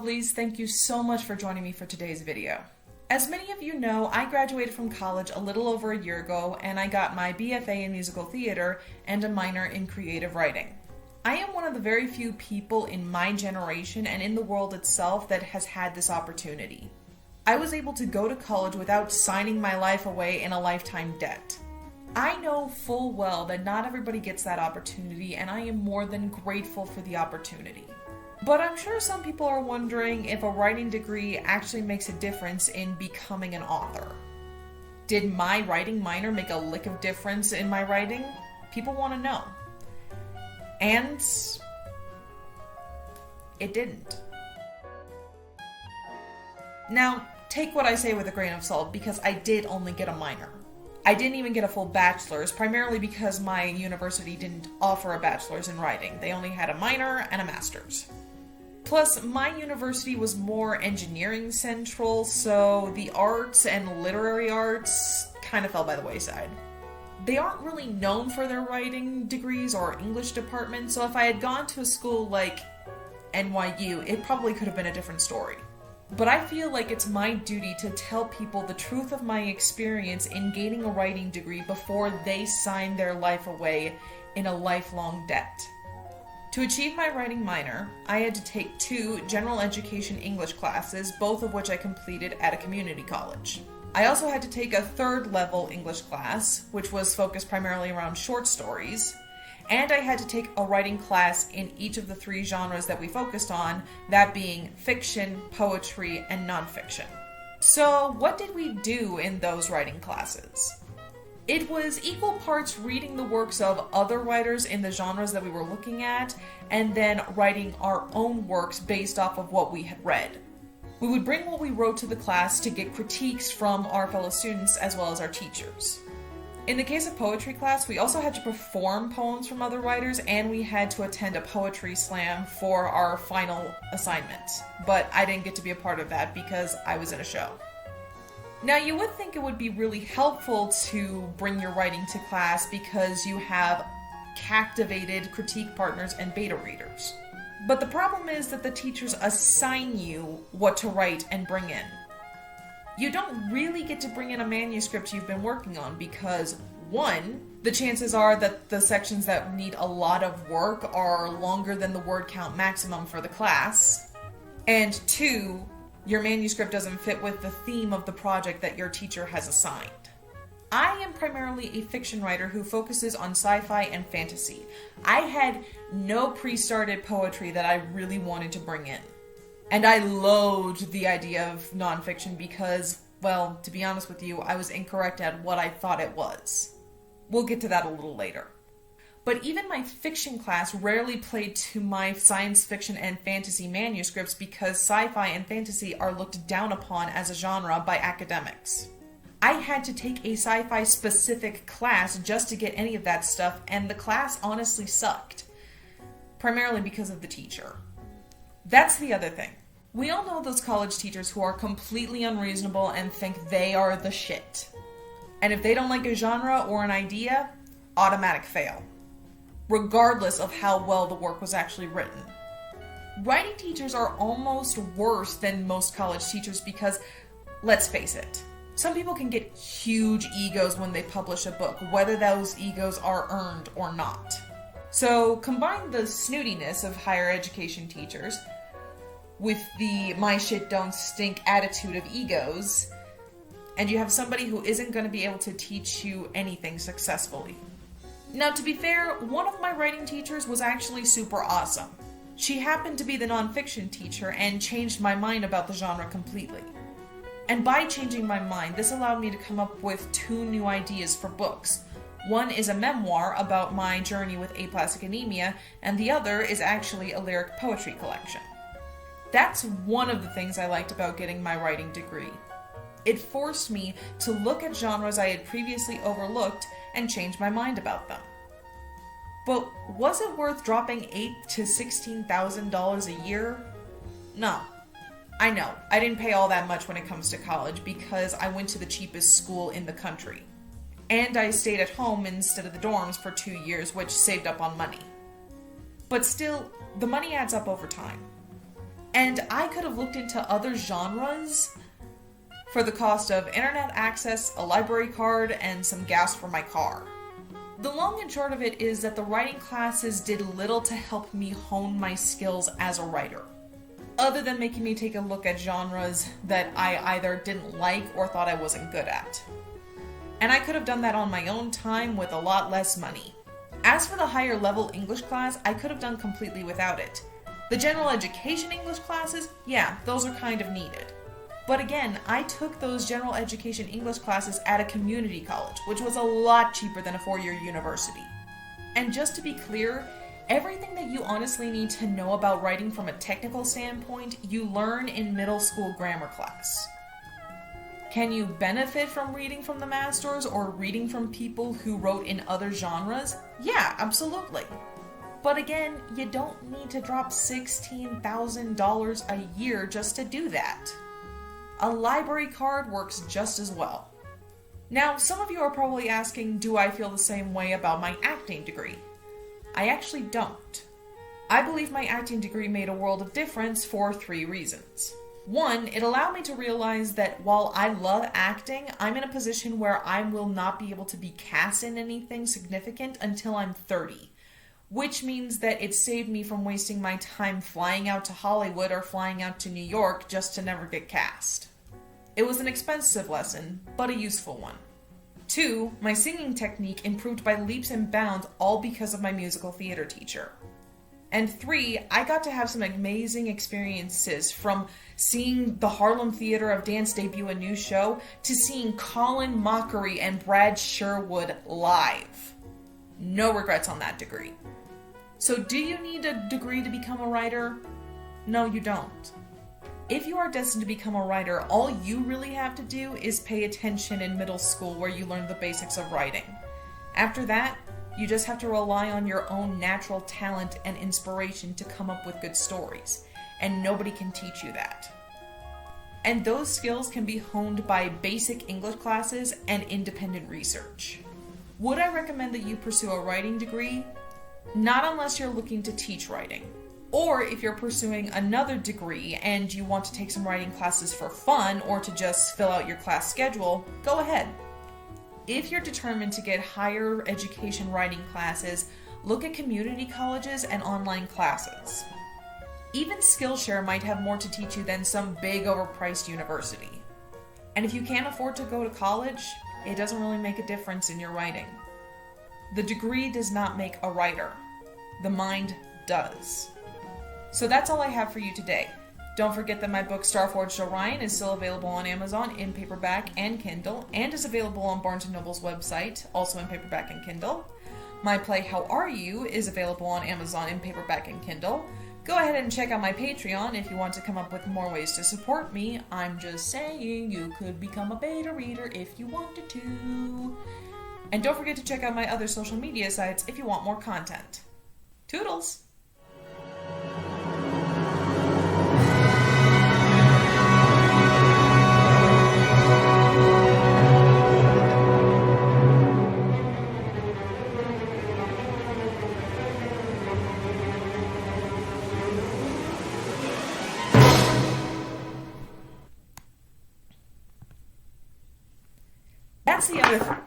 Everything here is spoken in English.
lovelies, thank you so much for joining me for today's video. As many of you know, I graduated from college a little over a year ago and I got my BFA in musical theater and a minor in creative writing. I am one of the very few people in my generation and in the world itself that has had this opportunity. I was able to go to college without signing my life away in a lifetime debt. I know full well that not everybody gets that opportunity, and I am more than grateful for the opportunity. But I'm sure some people are wondering if a writing degree actually makes a difference in becoming an author. Did my writing minor make a lick of difference in my writing? People want to know. And it didn't. Now, take what I say with a grain of salt, because I did only get a minor. I didn't even get a full bachelor's, primarily because my university didn't offer a bachelor's in writing. They only had a minor and a master's. Plus, my university was more engineering central, so the arts and literary arts kind of fell by the wayside. They aren't really known for their writing degrees or English departments, so if I had gone to a school like NYU, it probably could have been a different story. But I feel like it's my duty to tell people the truth of my experience in gaining a writing degree before they sign their life away in a lifelong debt. To achieve my writing minor, I had to take 2 general education English classes, both of which I completed at a community college. I also had to take a 3rd level English class, which was focused primarily around short stories, and I had to take a writing class in each of the 3 genres that we focused on, that being fiction, poetry, and nonfiction. So what did we do in those writing classes? It was equal parts reading the works of other writers in the genres that we were looking at, and then writing our own works based off of what we had read. We would bring what we wrote to the class to get critiques from our fellow students as well as our teachers. In the case of poetry class, we also had to perform poems from other writers, and we had to attend a poetry slam for our final assignment. But I didn't get to be a part of that because I was in a show. Now, you would think it would be really helpful to bring your writing to class because you have captivated critique partners and beta readers. But the problem is that the teachers assign you what to write and bring in. You don't really get to bring in a manuscript you've been working on because, 1, the chances are that the sections that need a lot of work are longer than the word count maximum for the class, and 2, your manuscript doesn't fit with the theme of the project that your teacher has assigned. I am primarily a fiction writer who focuses on sci-fi and fantasy. I had no pre-started poetry that I really wanted to bring in. And I loathed the idea of nonfiction because, well, to be honest with you, I was incorrect at what I thought it was. We'll get to that a little later. But even my fiction class rarely played to my science fiction and fantasy manuscripts because sci-fi and fantasy are looked down upon as a genre by academics. I had to take a sci-fi specific class just to get any of that stuff, and the class honestly sucked. Primarily because of the teacher. That's the other thing. We all know those college teachers who are completely unreasonable and think they are the shit. And if they don't like a genre or an idea, automatic fail. Regardless of how well the work was actually written. Writing teachers are almost worse than most college teachers because, let's face it, some people can get huge egos when they publish a book, whether those egos are earned or not. So combine the snootiness of higher education teachers with the my shit don't stink attitude of egos, and you have somebody who isn't going to be able to teach you anything successfully. Now, to be fair, one of my writing teachers was actually super awesome. She happened to be the nonfiction teacher and changed my mind about the genre completely. And by changing my mind, this allowed me to come up with 2 new ideas for books. One is a memoir about my journey with aplastic anemia, and the other is actually a lyric poetry collection. That's one of the things I liked about getting my writing degree. It forced me to look at genres I had previously overlooked and change my mind about them. But was it worth dropping $8,000 to $16,000 a year? No. I know, I didn't pay all that much when it comes to college because I went to the cheapest school in the country. And I stayed at home instead of the dorms for 2 years, which saved up on money. But still, the money adds up over time. And I could have looked into other genres for the cost of internet access, a library card, and some gas for my car. The long and short of it is that the writing classes did little to help me hone my skills as a writer, other than making me take a look at genres that I either didn't like or thought I wasn't good at. And I could have done that on my own time with a lot less money. As for the higher level English class, I could have done completely without it. The general education English classes, yeah, those are kind of needed. But again, I took those general education English classes at a community college, which was a lot cheaper than a 4-year university. And just to be clear, everything that you honestly need to know about writing from a technical standpoint, you learn in middle school grammar class. Can you benefit from reading from the masters or reading from people who wrote in other genres? Yeah, absolutely. But again, you don't need to drop $16,000 a year just to do that. A library card works just as well. Now, some of you are probably asking, do I feel the same way about my acting degree? I actually don't. I believe my acting degree made a world of difference for 3 reasons. 1, it allowed me to realize that while I love acting, I'm in a position where I will not be able to be cast in anything significant until I'm 30. Which means that it saved me from wasting my time flying out to Hollywood or flying out to New York just to never get cast. It was an expensive lesson, but a useful one. 2, my singing technique improved by leaps and bounds, all because of my musical theater teacher. And 3, I got to have some amazing experiences, from seeing the Harlem Theater of Dance debut a new show to seeing Colin Mochrie and Brad Sherwood live. No regrets on that degree. So do you need a degree to become a writer? No, you don't. If you are destined to become a writer, all you really have to do is pay attention in middle school where you learn the basics of writing. After that, you just have to rely on your own natural talent and inspiration to come up with good stories, and nobody can teach you that. And those skills can be honed by basic English classes and independent research. Would I recommend that you pursue a writing degree? Not unless you're looking to teach writing. Or if you're pursuing another degree and you want to take some writing classes for fun or to just fill out your class schedule, go ahead. If you're determined to get higher education writing classes, look at community colleges and online classes. Even Skillshare might have more to teach you than some big overpriced university. And if you can't afford to go to college, it doesn't really make a difference in your writing. The degree does not make a writer. The mind does. So that's all I have for you today. Don't forget that my book Starforged Orion is still available on Amazon in paperback and Kindle, and is available on Barnes & Noble's website, also in paperback and Kindle. My play How Are You is available on Amazon in paperback and Kindle. Go ahead and check out my Patreon if you want to come up with more ways to support me. I'm just saying you could become a beta reader if you wanted to. And don't forget to check out my other social media sites if you want more content. Toodles! That's the other thing.